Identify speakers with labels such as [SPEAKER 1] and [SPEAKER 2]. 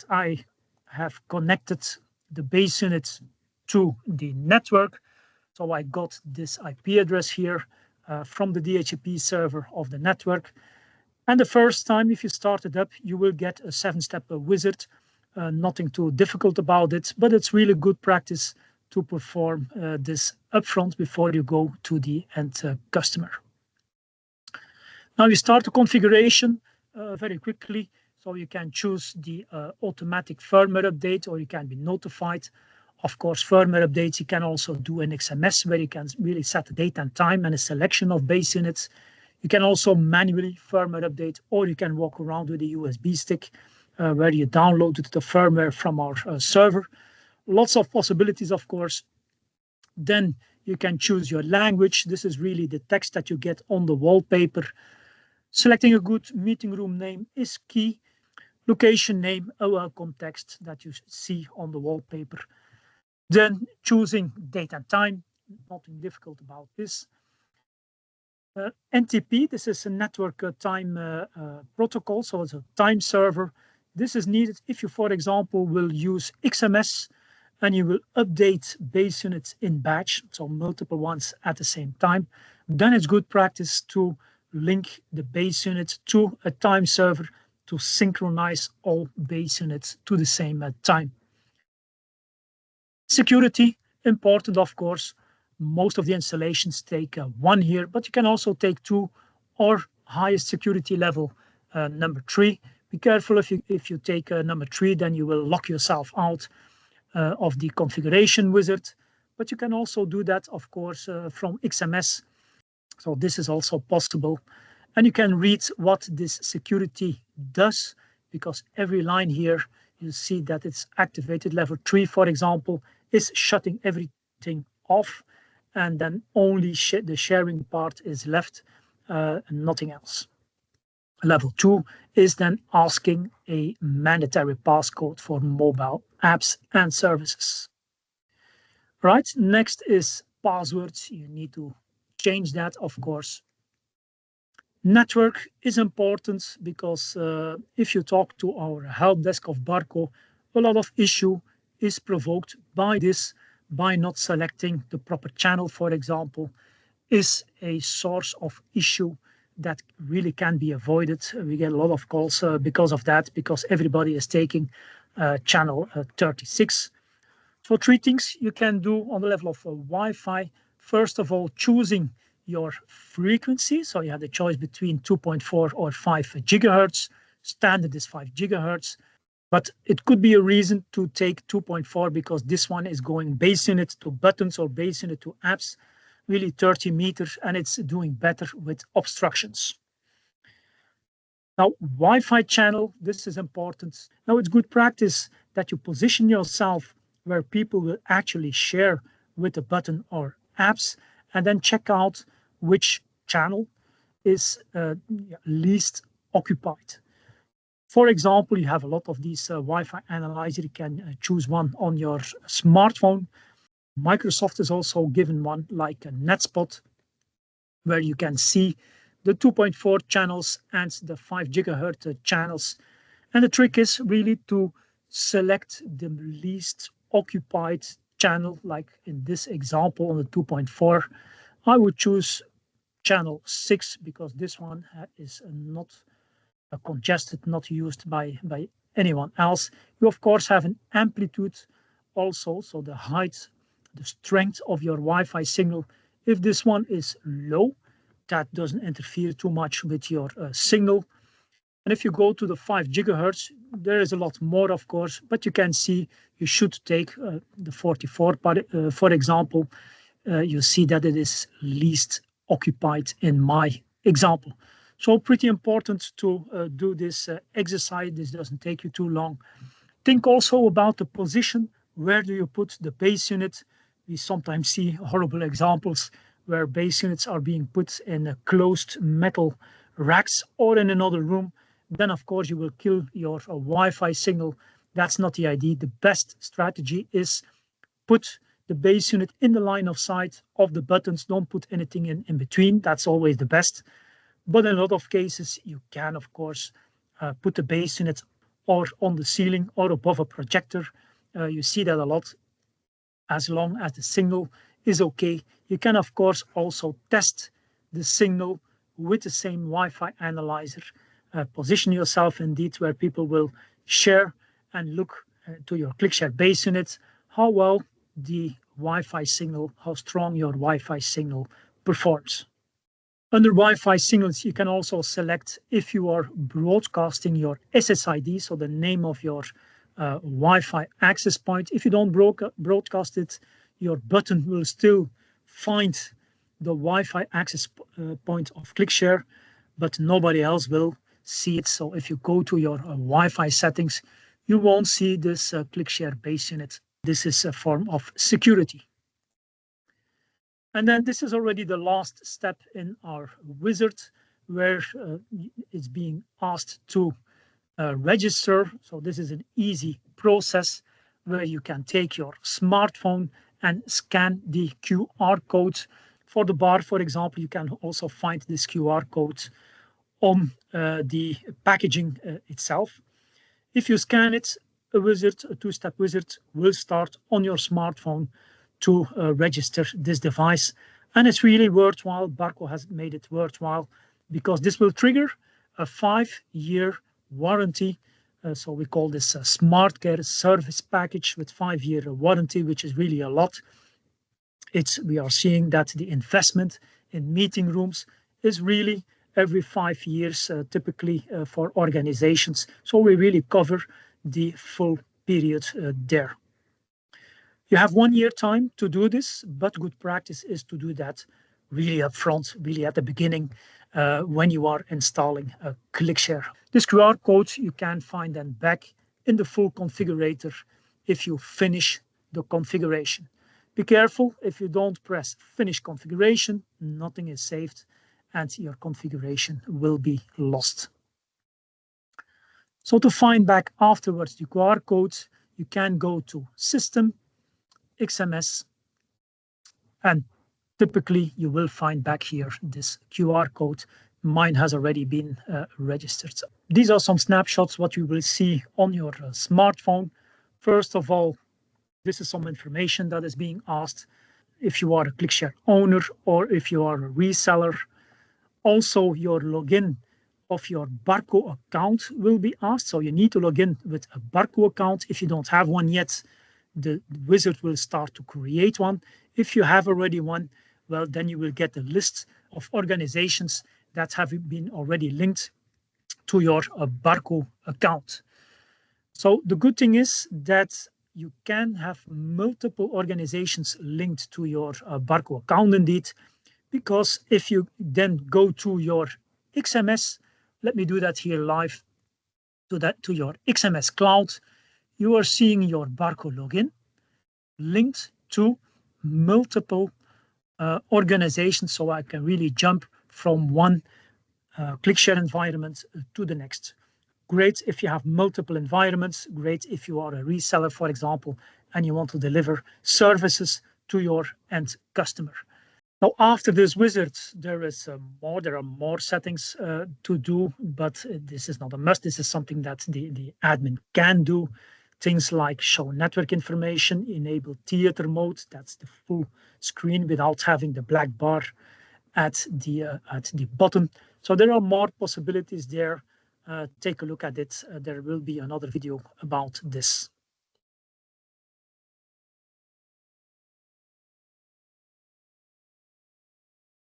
[SPEAKER 1] I have connected the base unit to the network. So I got this IP address here from the DHCP server of the network. And the first time, if you start it up, you will get a 7-step wizard. Nothing too difficult about it, but it's really good practice to perform this upfront before you go to the end customer. Now we start the configuration very quickly. So you can choose the automatic firmware update, or you can be notified. Of course, firmware updates, you can also do an XMS where you can really set the date and time and a selection of base units. You can also manually firmware update, or you can walk around with a USB stick where you downloaded the firmware from our server. Lots of possibilities, of course. Then you can choose your language. This is really the text that you get on the wallpaper. Selecting a good meeting room name is key. Location name, a welcome text that you see on the wallpaper. Then choosing date and time, nothing difficult about this. NTP, this is a network time protocol, so it's a time server. This is needed if you, for example, will use XMS and you will update base units in batch, so multiple ones at the same time. Then it's good practice to link the base units to a time server to synchronize all base units to the same time. Security, important, of course. Most of the installations take 1 year, but you can also take 2 or highest security level, number 3. Be careful if you take number 3, then you will lock yourself out of the configuration wizard. But you can also do that, of course, from XMS. So this is also possible. And you can read what this security does, because every line here, you see that it's activated. Level 3, for example, is shutting everything off, and then only the sharing part is left, and nothing else. Level 2 is then asking a mandatory passcode for mobile apps and services. Right, next is passwords. You need to change that, of course. Network is important because if you talk to our help desk of Barco, a lot of issue is provoked by this, by not selecting the proper channel, for example, is a source of issue that really can be avoided. We get a lot of calls because of that, because everybody is taking channel 36. So 3 things you can do on the level of Wi-Fi. First of all, choosing your frequency. So you have the choice between 2.4 or 5 gigahertz. Standard is 5 gigahertz. But it could be a reason to take 2.4 because this one is going base unit to buttons or base unit to apps, really 30 meters, and it's doing better with obstructions. Now, Wi-Fi channel, this is important. Now, it's good practice that you position yourself where people will actually share with a button or apps, and then check out which channel is least occupied. For example, you have a lot of these Wi-Fi analyzers. You can choose one on your smartphone. Microsoft is also given one like a NetSpot, where you can see the 2.4 channels and the 5 gigahertz channels. And the trick is really to select the least occupied channel, like in this example on the 2.4. I would choose channel 6 because this one is not congested, not used by anyone else. You of course have an amplitude also, so the height, the strength of your Wi-Fi signal. If this one is low, that doesn't interfere too much with your signal. And if you go to the 5 gigahertz, there is a lot more, of course, but you can see you should take the 44, for example. You see that it is least occupied in my example. So pretty important to do this exercise. This doesn't take you too long. Think also about the position. Where do you put the base unit? We sometimes see horrible examples where base units are being put in closed metal racks or in another room. Then of course you will kill your Wi-Fi signal. That's not the idea. The best strategy is put the base unit in the line of sight of the buttons. Don't put anything in between. That's always the best. But in a lot of cases, you can, of course, put the base unit or on the ceiling or above a projector. You see that a lot. As long as the signal is okay, you can of course also test the signal with the same Wi-Fi analyzer. Position yourself indeed where people will share and look to your ClickShare base unit, how well the Wi-Fi signal, how strong your Wi-Fi signal performs. Under Wi-Fi signals, you can also select if you are broadcasting your SSID, so the name of your Wi-Fi access point. If you don't broadcast it, your button will still find the Wi-Fi access point of ClickShare, but nobody else will see it. So if you go to your Wi-Fi settings, you won't see this ClickShare base unit. This is a form of security. And then this is already the last step in our wizard, where it's being asked to register. So this is an easy process where you can take your smartphone and scan the QR code. For the bar, for example, you can also find this QR code on the packaging itself. If you scan it, a two-step wizard will start on your smartphone to register this device. And it's really worthwhile. Barco has made it worthwhile because this will trigger a 5-year warranty. So we call this a Smart Care service package with 5-year warranty, which is really a lot. We are seeing that the investment in meeting rooms is really every 5 years, typically for organizations. So we really cover the full period there. You have 1 year time to do this, but good practice is to do that really upfront, really at the beginning, when you are installing a ClickShare. This QR code you can find then back in the full configurator if you finish the configuration. Be careful, if you don't press finish configuration, nothing is saved and your configuration will be lost. So to find back afterwards the QR code, you can go to System, XMS, and typically you will find back here this QR code. Mine has already been registered. These are some snapshots what you will see on your smartphone. First of all, this is some information that is being asked if you are a ClickShare owner or if you are a reseller. Also, your login of your Barco account will be asked. So you need to log in with a Barco account. If you don't have one yet, the wizard will start to create one. If you have already one, well, then you will get a list of organizations that have been already linked to your Barco account. So the good thing is that you can have multiple organizations linked to your Barco account indeed, because if you then go to your XMS, let me do that here live, to your XMS cloud, you are seeing your Barco login linked to multiple organizations, so I can really jump from one ClickShare environment to the next. Great if you have multiple environments, great if you are a reseller, for example, and you want to deliver services to your end customer. Now, after this wizard, there are more settings to do, but this is not a must. This is something that the admin can do. Things like show network information, enable theater mode. That's the full screen without having the black bar at the bottom. So there are more possibilities there. Take a look at it. There will be another video about this.